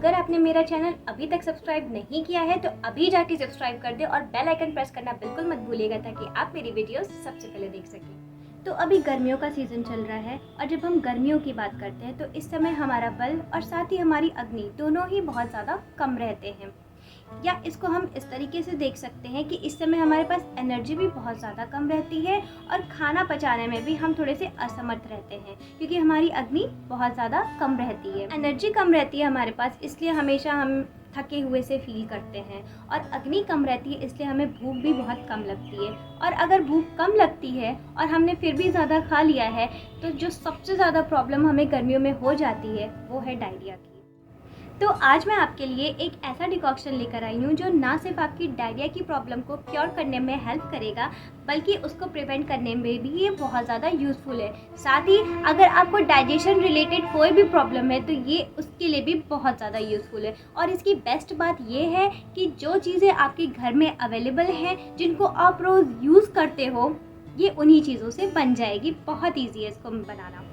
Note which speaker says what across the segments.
Speaker 1: अगर आपने मेरा चैनल अभी तक सब्सक्राइब नहीं किया है तो अभी जाके सब्सक्राइब कर दे और बेल आइकन प्रेस करना बिल्कुल मत भूलिएगा ताकि आप मेरी वीडियोस सबसे पहले देख सकें। तो अभी गर्मियों का सीज़न चल रहा है और जब हम गर्मियों की बात करते हैं तो इस समय हमारा बल और साथ ही हमारी अग्नि दोनों ही बहुत ज़्यादा कम रहते हैं। या इसको हम इस तरीके से देख सकते हैं कि इस समय हमारे पास एनर्जी भी बहुत ज़्यादा कम रहती है और खाना पचाने में भी हम थोड़े से असमर्थ रहते हैं क्योंकि हमारी अग्नि बहुत ज़्यादा कम रहती है। एनर्जी कम रहती है हमारे पास, इसलिए हमेशा हम थके हुए से फील करते हैं और अग्नि कम रहती है इसलिए हमें भूख भी बहुत कम लगती है। और अगर भूख कम लगती है और हमने फिर भी ज़्यादा खा लिया है तो जो सबसे ज़्यादा प्रॉब्लम हमें गर्मियों में हो जाती है वो है डायरिया की। तो आज मैं आपके लिए एक ऐसा डिकॉक्शन लेकर आई हूँ जो ना सिर्फ आपकी डायरिया की प्रॉब्लम को क्योर करने में हेल्प करेगा बल्कि उसको प्रिवेंट करने में भी ये बहुत ज़्यादा यूज़फुल है। साथ ही अगर आपको डाइजेशन रिलेटेड कोई भी प्रॉब्लम है तो ये उसके लिए भी बहुत ज़्यादा यूज़फुल है। और इसकी बेस्ट बात ये है कि जो चीज़ें आपके घर में अवेलेबल हैं जिनको आप रोज़ यूज़ करते हो ये उन्हीं चीज़ों से बन जाएगी। बहुत ईजी है इसको बनाना।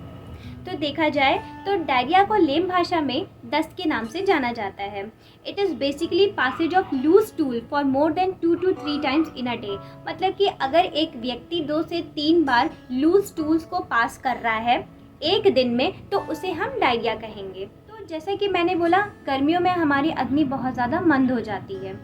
Speaker 1: तो देखा जाए तो डायरिया को लेम भाषा में दस्त के नाम से जाना जाता है। It is basically passage of loose stool for more than 2 to 3 times in a day. मतलब कि अगर एक व्यक्ति 2 से 3 बार लूज स्टूल्स को पास कर रहा है एक दिन में तो उसे हम डायरिया कहेंगे। तो जैसे कि मैंने बोला गर्मियों में हमारी अग्नि बहुत ज़्यादा मंद हो जाती है।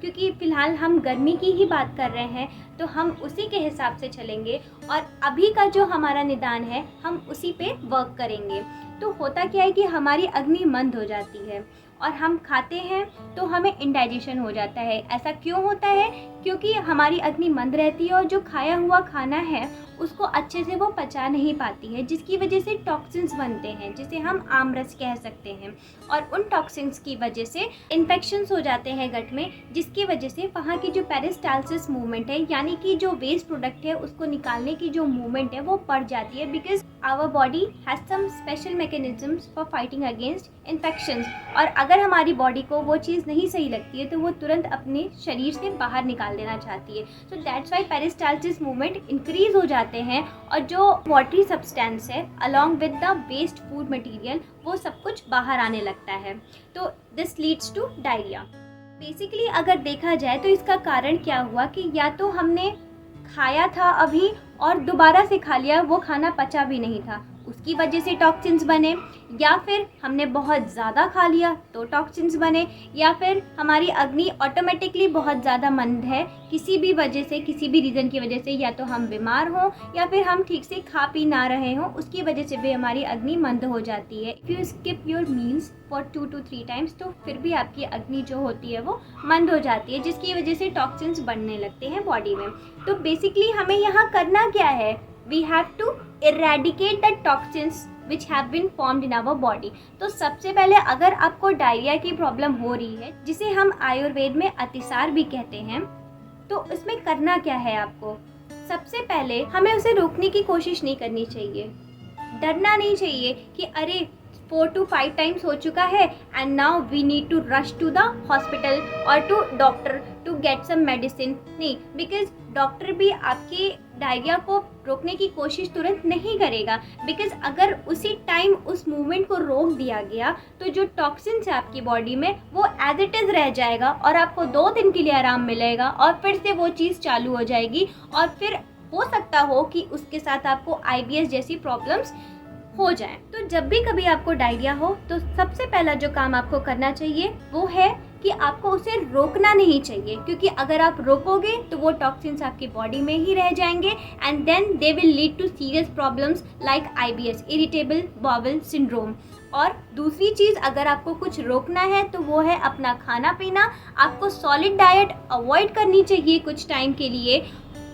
Speaker 1: क्योंकि फ़िलहाल हम गर्मी की ही बात कर रहे हैं तो हम उसी के हिसाब से चलेंगे और अभी का जो हमारा निदान है हम उसी पे वर्क करेंगे। तो होता क्या है कि हमारी अग्नि मंद हो जाती है और हम खाते हैं तो हमें इंडाइजेशन हो जाता है। ऐसा क्यों होता है? क्योंकि हमारी अग्नि मंद रहती है और जो खाया हुआ खाना है उसको अच्छे से वो पचा नहीं पाती है जिसकी वजह से टॉक्सिन्स बनते हैं जिसे हम आमरस कह सकते हैं। और उन टॉक्सिन्स की वजह से इन्फेक्शंस हो जाते हैं गट में जिसकी वजह से वहाँ की जो पेरिस्टालसिस मूवमेंट है यानी कि जो वेस्ट प्रोडक्ट है उसको निकालने की जो मूवमेंट है वो बढ़ जाती है। Because our body has some special mechanisms for fighting against infections. और अगर हमारी बॉडी को वो चीज़ नहीं सही लगती है तो वो तुरंत अपने शरीर से बाहर निकाल देना चाहती है। So that's why peristalsis movement increase हो जाते हैं और जो वाटरी सब्सटेंस है along with the waste food material वो सब कुछ बाहर आने लगता है। तो this leads to diarrhoea. Basically अगर देखा जाए तो इसका कारण क्या हुआ कि या तो हमने खाया था अभी और दोबारा से खा लिया, वो खाना पचा भी नहीं था उसकी वजह से टॉक्सिन्स बने, या फिर हमने बहुत ज़्यादा खा लिया तो टॉक्सिन्स बने, या फिर हमारी अग्नि ऑटोमेटिकली बहुत ज़्यादा मंद है किसी भी वजह से, किसी भी रीज़न की वजह से, या तो हम बीमार हों या फिर हम ठीक से खा पी ना रहे हों उसकी वजह से भी हमारी अग्नि मंद हो जाती है। If you skip your meals for 2 to 3 times तो फिर भी आपकी अग्नि जो होती है वो मंद हो जाती है जिसकी वजह से टॉक्सिन्स बनने लगते हैं बॉडी में। तो बेसिकली हमें यहाँ करना क्या है? We have to eradicate the toxins which have been formed in our body। तो सबसे पहले अगर आपको डायरिया की प्रॉब्लम हो रही है जिसे हम आयुर्वेद में अतिसार भी कहते हैं तो इसमें करना क्या है आपको? सबसे पहले हमें उसे रोकने की कोशिश नहीं करनी चाहिए। डरना नहीं चाहिए कि अरे 4 to 5 टाइम्स हो चुका है and now we need to rush to the hospital और to doctor to get some medicine. नहीं, बिकॉज डॉक्टर भी आपकी डायरिया को रोकने की कोशिश तुरंत नहीं करेगा। बिकॉज अगर उसी टाइम उस मूवमेंट को रोक दिया गया तो जो टॉक्सिन्स है आपकी बॉडी में वो एज इट इज़ रह जाएगा और आपको 2 दिन के लिए आराम मिलेगा और फिर से वो चीज़ चालू हो जाएगी और फिर हो सकता हो कि उसके साथ आपको IBS जैसी प्रॉब्लम्स हो जाए। तो जब भी कभी आपको डायरिया हो तो सबसे पहला जो काम आपको करना चाहिए वो है कि आपको उसे रोकना नहीं चाहिए, क्योंकि अगर आप रोकोगे तो वो टॉक्सिन्स आपकी बॉडी में ही रह जाएंगे and then they will lead to serious problems like IBS, irritable bowel syndrome. और दूसरी चीज़ अगर आपको कुछ रोकना है तो वो है अपना खाना पीना। आपको सॉलिड डाइट अवॉइड करनी चाहिए कुछ टाइम के लिए।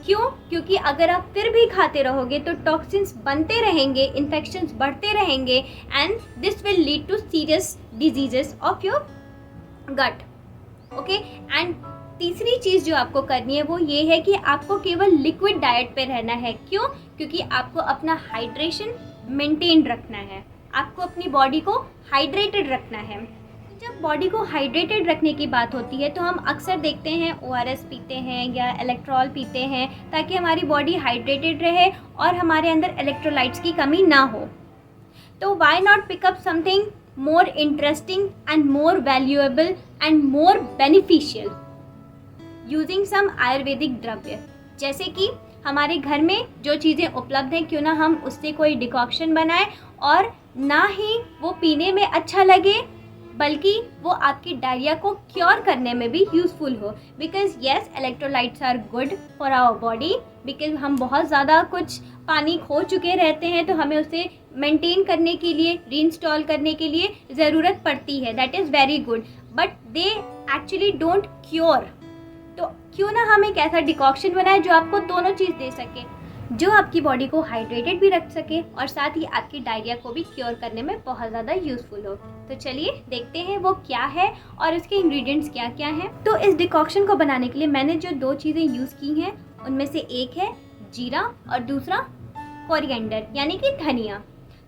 Speaker 1: क्यों? क्योंकि अगर आप फिर भी खाते रहोगे तो टॉक्सिन्स बनते रहेंगे, इन्फेक्शंस बढ़ते रहेंगे and this will lead to serious diseases of your gut. Okay, and तीसरी चीज़ जो आपको करनी है वो ये है कि आपको केवल लिक्विड डाइट पे रहना है। क्यों? क्योंकि आपको अपना हाइड्रेशन मेंटेन रखना है, आपको अपनी बॉडी को हाइड्रेटेड रखना है। जब बॉडी को हाइड्रेटेड रखने की बात होती है तो हम अक्सर देखते हैं ORS पीते हैं या इलेक्ट्रॉल पीते हैं ताकि हमारी बॉडी हाइड्रेटेड रहे और हमारे अंदर इलेक्ट्रोलाइट्स की कमी ना हो। तो why not pick up something more interesting and more valuable and more beneficial using some Ayurvedic द्रव्य। जैसे कि हमारे घर में जो चीज़ें उपलब्ध हैं, क्यों ना हम उससे कोई डिकॉक्शन बनाएं और ना ही वो पीने में अच्छा लगे बल्कि वो आपकी डायरिया को क्योर करने में भी यूज़फुल हो। Because yes, electrolytes are good for our body, because हम बहुत ज़्यादा कुछ पानी खो चुके रहते हैं तो हमें उसे मेंटेन करने के लिए, रीइंस्टॉल करने के लिए ज़रूरत पड़ती है। That is very good, but they actually don't cure. तो क्यों ना हम एक ऐसा डिकॉक्शन बनाएं जो आपको दोनों चीज़ दे सके, जो आपकी बॉडी को हाइड्रेटेड भी रख सके और साथ ही आपकी डायरिया को भी क्योर करने में बहुत ज़्यादा यूज़फुल हो। तो चलिए देखते हैं वो क्या है और उसके इंग्रेडिएंट्स क्या क्या हैं। तो इस डिकॉक्शन को बनाने के लिए मैंने जो 2 चीज़ें यूज़ की हैं उनमें से एक है जीरा और दूसरा कोरिएंडर यानी कि धनिया।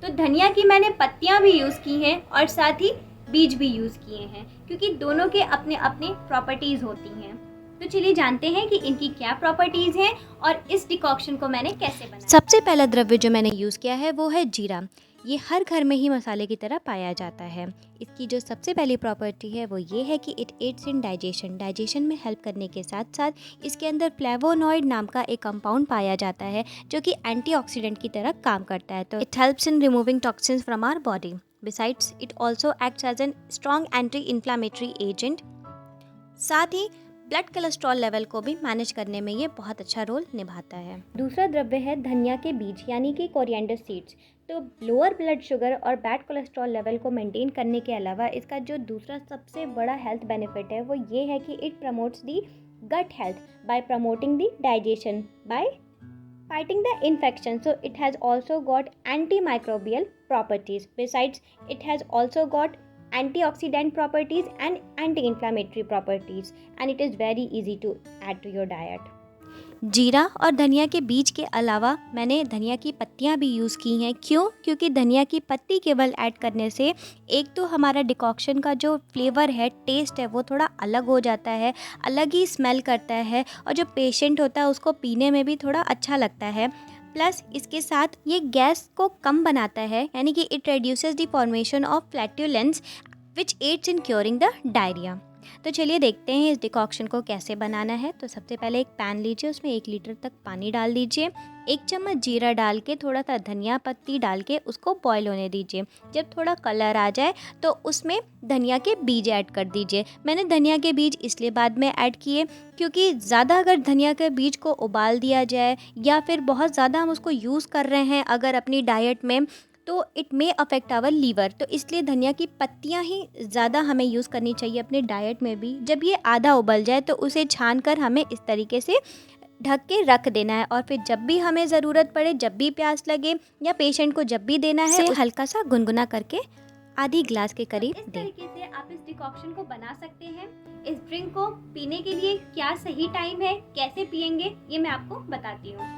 Speaker 1: तो धनिया की मैंने पत्तियाँ भी यूज़ की हैं और साथ ही बीज भी यूज़ किए हैं, क्योंकि दोनों के अपने अपने प्रॉपर्टीज़ होती हैं। तो चलिए जानते हैं कि इनकी क्या प्रॉपर्टीज़ हैं और इस डिकॉक्शन को मैंने कैसे बनाया।
Speaker 2: सबसे पहला द्रव्य जो मैंने यूज़ किया है वो है जीरा। ये हर घर में ही मसाले की तरह पाया जाता है। इसकी जो सबसे पहली प्रॉपर्टी है वो ये है कि इट एड्स इन डाइजेशन में हेल्प करने के साथ साथ इसके अंदर फ्लेवोनॉइड नाम का एक कंपाउंड पाया जाता है जो कि एंटीऑक्सीडेंट की तरह काम करता है। तो it helps in removing toxins from our body. Besides it also acts as an strong anti inflammatory agent. साथ ही ब्लड कोलेस्ट्रॉल लेवल को भी मैनेज करने में ये बहुत अच्छा रोल निभाता है।
Speaker 1: दूसरा द्रव्य है धनिया के बीज यानी कि कोरिएंडर सीड्स। तो लोअर ब्लड शुगर और बैड कोलेस्ट्रॉल लेवल को मेंटेन करने के अलावा इसका जो दूसरा सबसे बड़ा हेल्थ बेनिफिट है वो ये है कि it promotes the gut health by promoting the digestion by fighting the infection. So it has also got antimicrobial properties. Besides, it has also got antioxidant properties and anti-inflammatory properties, and it is very easy to add to your diet.
Speaker 2: जीरा और धनिया के बीज के अलावा मैंने धनिया की पत्तियां भी यूज़ की हैं। क्यों? क्योंकि धनिया की पत्ती केवल ऐड करने से एक तो हमारा डिकॉक्शन का जो फ्लेवर है, टेस्ट है, वो थोड़ा अलग हो जाता है, अलग ही स्मेल करता है और जो पेशेंट होता है उसको पीने में भी थोड़ा अच्छा लगता है। प्लस इसके साथ ये गैस को कम बनाता है, यानी कि it reduces the formation of flatulence which aids in curing the diarrhoea. तो चलिए देखते हैं इस डिकॉक्शन को कैसे बनाना है। तो सबसे पहले एक पैन लीजिए, उसमें 1 लीटर तक पानी डाल दीजिए। 1 चम्मच जीरा डाल के थोड़ा सा धनिया पत्ती डाल के उसको बॉईल होने दीजिए। जब थोड़ा कलर आ जाए तो उसमें धनिया के बीज ऐड कर दीजिए। मैंने धनिया के बीज इसलिए बाद में ऐड किए क्योंकि ज़्यादा अगर धनिया के बीज को उबाल दिया जाए या फिर बहुत ज़्यादा हम उसको यूज़ कर रहे हैं अगर अपनी डाइट में, तो it may affect our liver. तो इसलिए धनिया की पत्तियां ही ज़्यादा हमें यूज़ करनी चाहिए अपने डाइट में भी। जब ये आधा उबल जाए तो उसे छान कर हमें इस तरीके से ढक के रख देना है और फिर जब भी हमें ज़रूरत पड़े, जब भी प्यास लगे या पेशेंट को जब भी देना है, हल्का सा गुनगुना करके आधी ग्लास के करीब
Speaker 1: इस तरीके से आप इस डिकॉक्शन को बना सकते हैं। इस ड्रिंक को पीने के लिए क्या सही टाइम है, कैसे पियेंगे, ये मैं आपको बताती हूँ।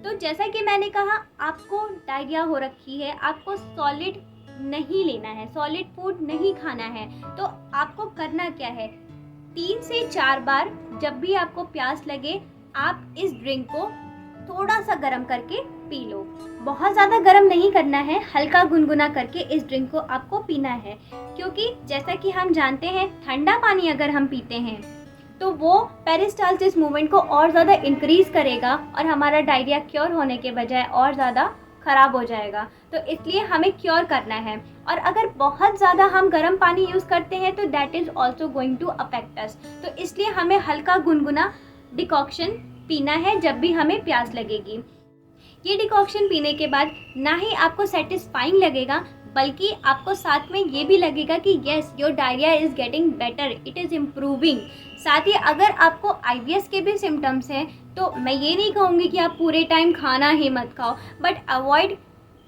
Speaker 1: तो जैसा कि मैंने कहा, आपको डायरिया हो रखी है, आपको सॉलिड नहीं लेना है, सॉलिड फूड नहीं खाना है, तो आपको करना क्या है, 3 से 4 बार जब भी आपको प्यास लगे आप इस ड्रिंक को थोड़ा सा गर्म करके पी लो। बहुत ज़्यादा गर्म नहीं करना है, हल्का गुनगुना करके इस ड्रिंक को आपको पीना है, क्योंकि जैसा कि हम जानते हैं ठंडा पानी अगर हम पीते हैं तो वो पेरिस्टाल्सिस मूवमेंट को और ज़्यादा इंक्रीज़ करेगा और हमारा डायरिया क्योर होने के बजाय और ज़्यादा ख़राब हो जाएगा। तो इसलिए हमें क्योर करना है, और अगर बहुत ज़्यादा हम गर्म पानी यूज़ करते हैं तो that is also going to affect us. तो इसलिए हमें हल्का गुनगुना डिकॉक्शन पीना है जब भी हमें प्यास लगेगी। ये डिकॉक्शन पीने के बाद ना ही आपको सेटिस्फाइंग लगेगा बल्कि आपको साथ में ये भी लगेगा कि yes, your diarrhoea is getting better, it is improving. साथ ही अगर आपको IBS के भी सिम्टम्स हैं तो मैं ये नहीं कहूँगी कि आप पूरे टाइम खाना ही मत खाओ, बट अवॉइड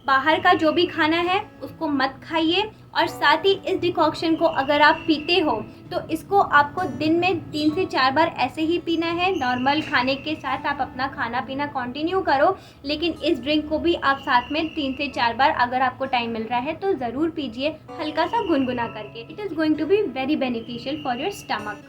Speaker 1: बाहर का जो भी खाना है उसको मत खाइए। और साथ ही इस डिकॉक्शन को अगर आप पीते हो तो इसको आपको दिन में 3 से 4 बार ऐसे ही पीना है। नॉर्मल खाने के साथ आप अपना खाना पीना कंटिन्यू करो, लेकिन इस ड्रिंक को भी आप साथ में 3 से 4 बार अगर आपको टाइम मिल रहा है तो ज़रूर पीजिए, हल्का सा गुनगुना करके। It is going to be very beneficial for your stomach.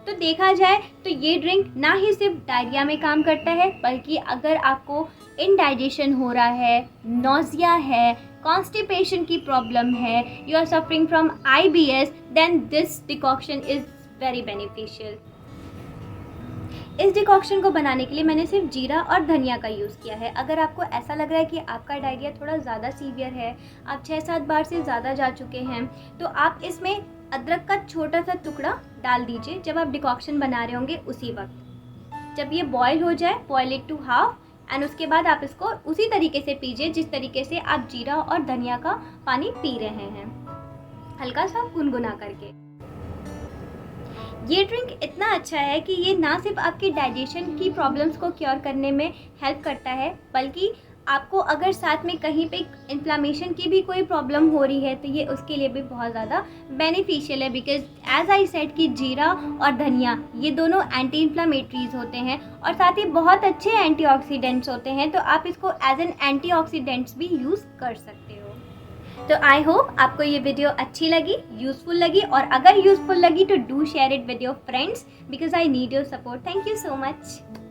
Speaker 1: तो देखा जाए तो ये ड्रिंक ना ही सिर्फ डायरिया में काम करता है, बल्कि अगर आपको इनडाइजेशन हो रहा है, नोज़िया है, कॉन्स्टिपेशन की प्रॉब्लम है, you are suffering from IBS, then this decoction is very beneficial. इस डिकॉक्शन को बनाने के लिए मैंने सिर्फ जीरा और धनिया का यूज़ किया है। अगर आपको ऐसा लग रहा है कि आपका डायरिया थोड़ा ज़्यादा सीवियर है, आप 6-7 बार से ज़्यादा जा चुके हैं, तो आप इसमें अदरक का छोटा सा टुकड़ा डाल दीजिए जब आप डिकॉक्शन बना रहे होंगे उसी वक्त। जब ये बॉयल हो जाए, boil it to half, and उसके बाद आप इसको उसी तरीके से पीजिए जिस तरीके से आप जीरा और धनिया का पानी पी रहे हैं, हल्का सा गुनगुना करके। ये ड्रिंक इतना अच्छा है कि ये ना सिर्फ आपकी डाइजेशन की प्रॉब्लम्स को क्योर करने में हेल्प करता है, बल्कि आपको अगर साथ में कहीं पे इन्फ्लामेशन की भी कोई प्रॉब्लम हो रही है तो ये उसके लिए भी बहुत ज़्यादा बेनिफिशियल है, बिकॉज एज आई सेड कि जीरा और धनिया ये दोनों एंटी इन्फ्लामेटरीज होते हैं और साथ ही बहुत अच्छे एंटीऑक्सीडेंट्स होते हैं, तो आप इसको एज एन एंटीऑक्सीडेंट्स भी यूज़ कर सकते हो। तो आई होप आपको ये वीडियो अच्छी लगी, यूज़फुल लगी, और अगर यूज़फुल लगी तो do share it with your friends because I need your support. Thank you so much.